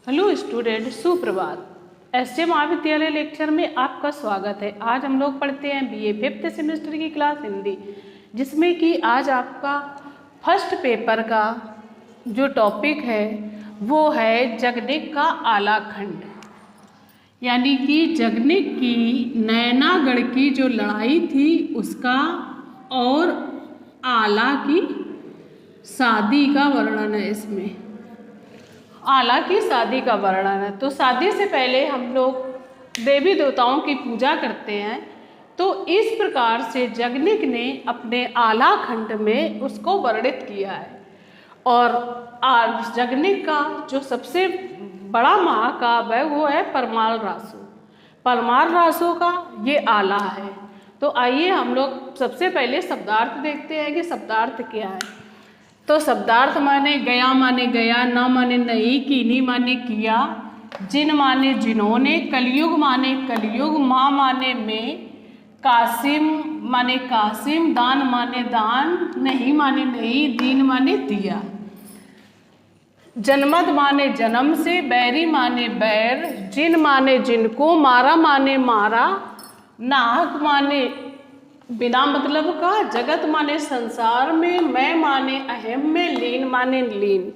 Hello student, सुप्रभात। SJ महाविद्यालय lecture में आपका स्वागत है। आज हम लोग पढ़ते हैं बीए 5th सेमेस्टर की क्लास हिंदी, जिसमें कि आज आपका फर्स्ट पेपर का जो टॉपिक है वो है जगनिक का आला खंड, यानी कि जगनिक की नैनागढ़ की जो लड़ाई थी उसका और आला की शादी का वर्णन है। इसमें आला की शादी का वर्णन है। तो शादी से पहले हम लोग देवी देवताओं की पूजा करते हैं। तो इस प्रकार से जगनिक ने अपने आला खंड में उसको वर्णित किया है। और जगनिक का जो सबसे बड़ा महाकाव्य है वो है परमाल रासो। परमाल रासो का ये आला है। तो आइए हम लोग सबसे पहले शब्दार्थ देखते हैं कि शब्दार्थ क्या है। तो शब्दार्थ माने गया माने गया, न माने नहीं, कीनी माने किया, जिन माने जिन्होंने, कलयुग माने कलयुग, माँ माने में, कासिम माने कासिम, दान माने दान, नहीं माने नहीं, दीन माने दिया, जन्मद माने जन्म से, बैरी माने बैर, जिन माने जिनको, मारा माने मारा, नाहक माने बिना मतलब का, जगत माने संसार में, मैं माने अहम में, लीन माने लीन,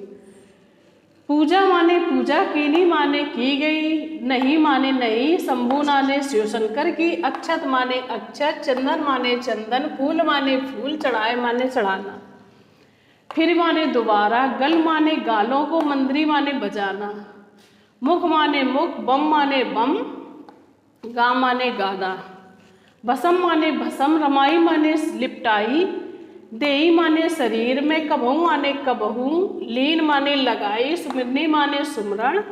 पूजा माने पूजा, कीनी माने की गई, नहीं माने नहीं, शंभु माने शिव शंकर की, अक्षत माने अक्षत, चंदन माने चंदन, फूल माने फूल, चढ़ाए माने चढ़ाना, फिर माने दोबारा, गल माने गालों को, मंदिरी माने बजाना, मुख माने मुख, बम माने बम, गा माने गाना, भसम माने भसम, रमाई माने लिपटाई, देई माने शरीर में, कबहू माने कबहू, लीन माने लगाई, सुमिरनी माने सुमरण,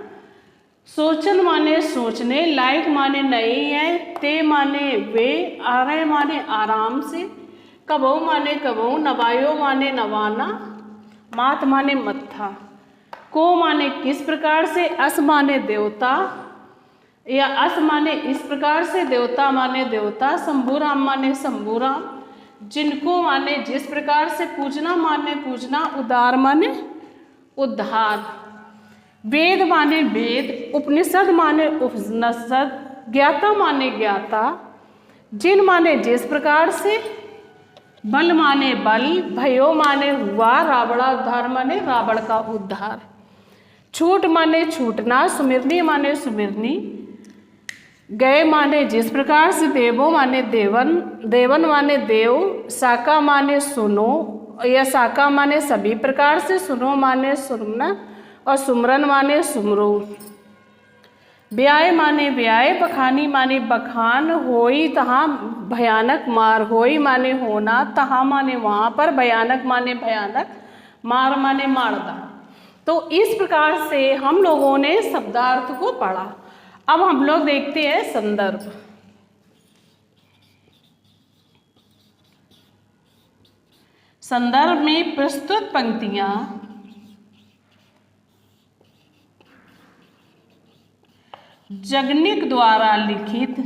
सोचन माने सोचने, लायक माने नहीं है, ते माने वे, आ रहे माने आराम से, कबहू माने कबहू, नवायो माने नवाना, मात माने मत्था, को माने किस प्रकार से, अस माने देवता या अस माने इस प्रकार से, देवता माने देवता, शंभुराम माने शंभुराम, जिनको माने जिस प्रकार से, पूजना माने पूजना, उदार माने उद्धार, वेद माने वेद, उपनिषद माने उपनिषद, ज्ञाता माने ज्ञाता, जिन माने जिस प्रकार से, बल माने बल, भयो माने हुआ, रावणा उद्धार माने रावण का उद्धार, छूट माने छूटना, सुमिरनी माने सुमिरनी, गए माने जिस प्रकार से, देवो माने देवन, देवन माने देव, साका माने सुनो या साका माने सभी प्रकार से, सुनो माने सुनना, और सुमरन माने सुमरो, ब्याय माने ब्याय, बखानी माने बखान, होई तहाँ भयानक मार, होई माने होना, तहाँ माने वहाँ पर, भयानक माने भयानक, मार माने मारदा। तो इस प्रकार से हम लोगों ने शब्दार्थ को पढ़ा। अब हम लोग देखते हैं संदर्भ। संदर्भ में प्रस्तुत पंक्तियां जगनिक द्वारा लिखित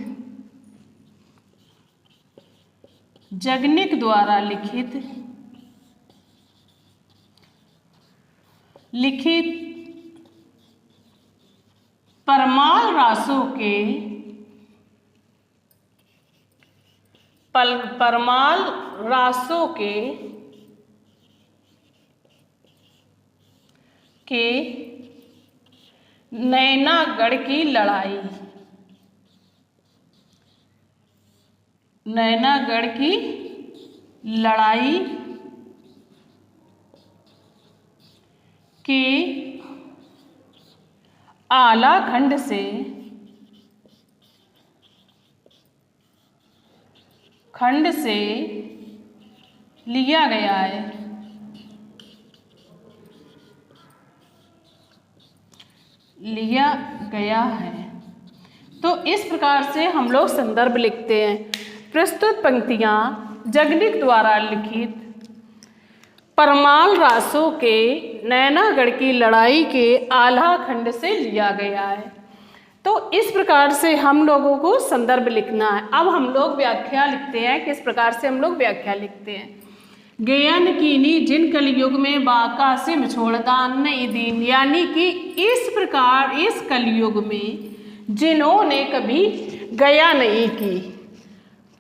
परमाल रासों के नैनागढ़ की लड़ाई, नैनागढ़ की लड़ाई के आला खंड से लिया गया है। तो इस प्रकार से हम लोग संदर्भ लिखते हैं। प्रस्तुत पंक्तियां जगनिक द्वारा लिखित परमाल रासों के नैनागढ़ की लड़ाई के आला खंड से लिया गया है। तो इस प्रकार से हम लोगों को संदर्भ लिखना है। अब हम लोग व्याख्या लिखते हैं। किस प्रकार से हम लोग व्याख्या लिखते हैं? ज्ञान कीनी जिन कलयुग में बाकासिम छोड़दान नहीं दीन, यानी कि इस प्रकार इस कलयुग में जिन्होंने कभी गया नहीं की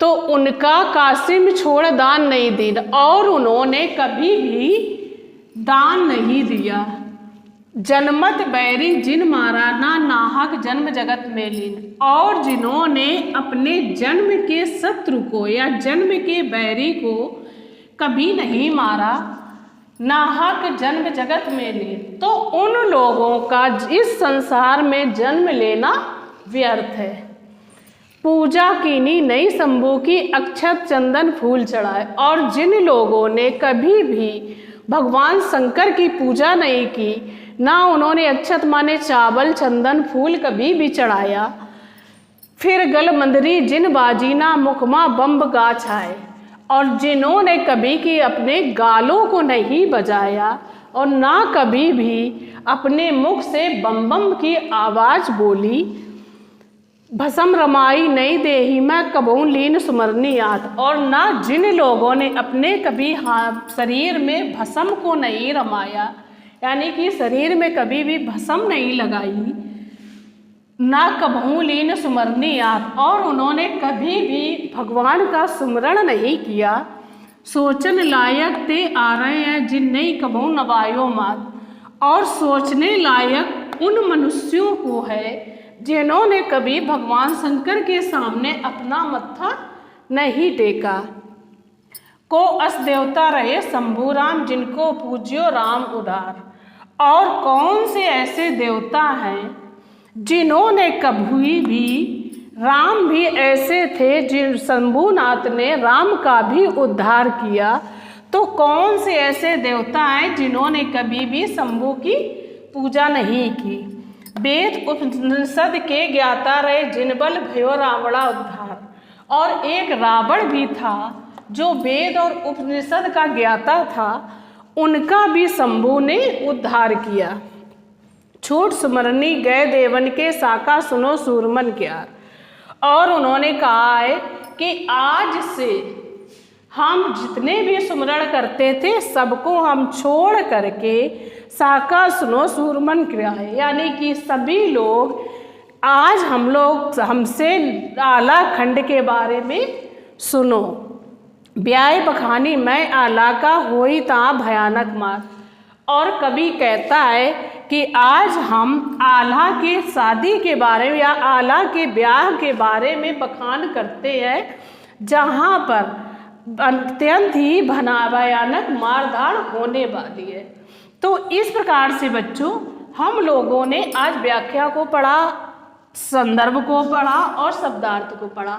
तो उनका कासिम छोड़ दान नहीं दीन, और उन्होंने कभी भी दान नहीं दिया। जन्मत बैरी जिन मारा ना नाहक जन्म जगत में लीन, और जिन्होंने अपने जन्म के शत्रु को या जन्म के बैरी को कभी नहीं मारा, नाहक जन्म जगत में लीन, तो उन लोगों का इस संसार में जन्म लेना व्यर्थ है। पूजा कीनी नई शंभू की अक्षत चंदन फूल चढ़ाए, और जिन लोगों ने कभी भी भगवान शंकर की पूजा नहीं की, ना उन्होंने अक्षत माने चावल चंदन फूल कभी भी चढ़ाया, फिर गल मंदरी जिन बाजीना मुखमा बम्ब गा छाए, और जिन्होंने कभी की अपने गालों को नहीं बजाया और ना कभी भी अपने मुख से बम बम की आवाज़ बोली, भस्म रमाई नहीं देही मैं कबहू लीन सुमरनी याद, और ना जिन लोगों ने अपने कभी शरीर में भस्म को नहीं रमाया, यानी कि शरीर में कभी भी भस्म नहीं लगाई, ना कबहू लीन सुमरनी याद, और उन्होंने कभी भी भगवान का सुमरण नहीं किया, सोचन लायक ते आ रहे हैं जिन नहीं कबहू नवायो मात, और सोचने लायक उन मनुष्यों को है जिन्होंने कभी भगवान शंकर के सामने अपना मत्था नहीं टेका। को अस देवता रहे शंभू राम जिनको पूज्यो राम उदार, और कौन से ऐसे देवता हैं जिन्होंने कभी भी, राम भी ऐसे थे जिन शंभूनाथ ने राम का भी उद्धार किया, तो कौन से ऐसे देवता हैं जिन्होंने कभी भी शंभू की पूजा नहीं की। वेद उपनिषद के ज्ञाता रहे जिनबल भयो रावणा उद्धार, और एक रावण भी था जो वेद और उपनिषद का ज्ञाता था, उनका भी शंभू ने उद्धार किया। छूट सुमरनी गए देवन के साका सुनो सूरमन क्या, और उन्होंने कहा है कि आज से हम जितने भी सुमरण करते थे सबको हम छोड़ करके साका सुनो सूरमन क्या है, यानी कि सभी लोग आज हम लोग हमसे आला खंड के बारे में सुनो। ब्याह बखानी मैं आला का होई ता भयानक मार, और कभी कहता है कि आज हम आला के शादी के बारे में या आला के ब्याह के बारे में बखान करते हैं, जहाँ पर अत्यंत ही भयानक मारधाड़ होने वाली है। तो इस प्रकार से बच्चों हम लोगों ने आज व्याख्या को पढ़ा, संदर्भ को पढ़ा और शब्दार्थ को पढ़ा।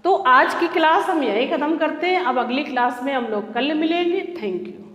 तो आज की क्लास हम यही खत्म करते हैं। अब अगली क्लास में हम लोग कल मिलेंगे। Thank you.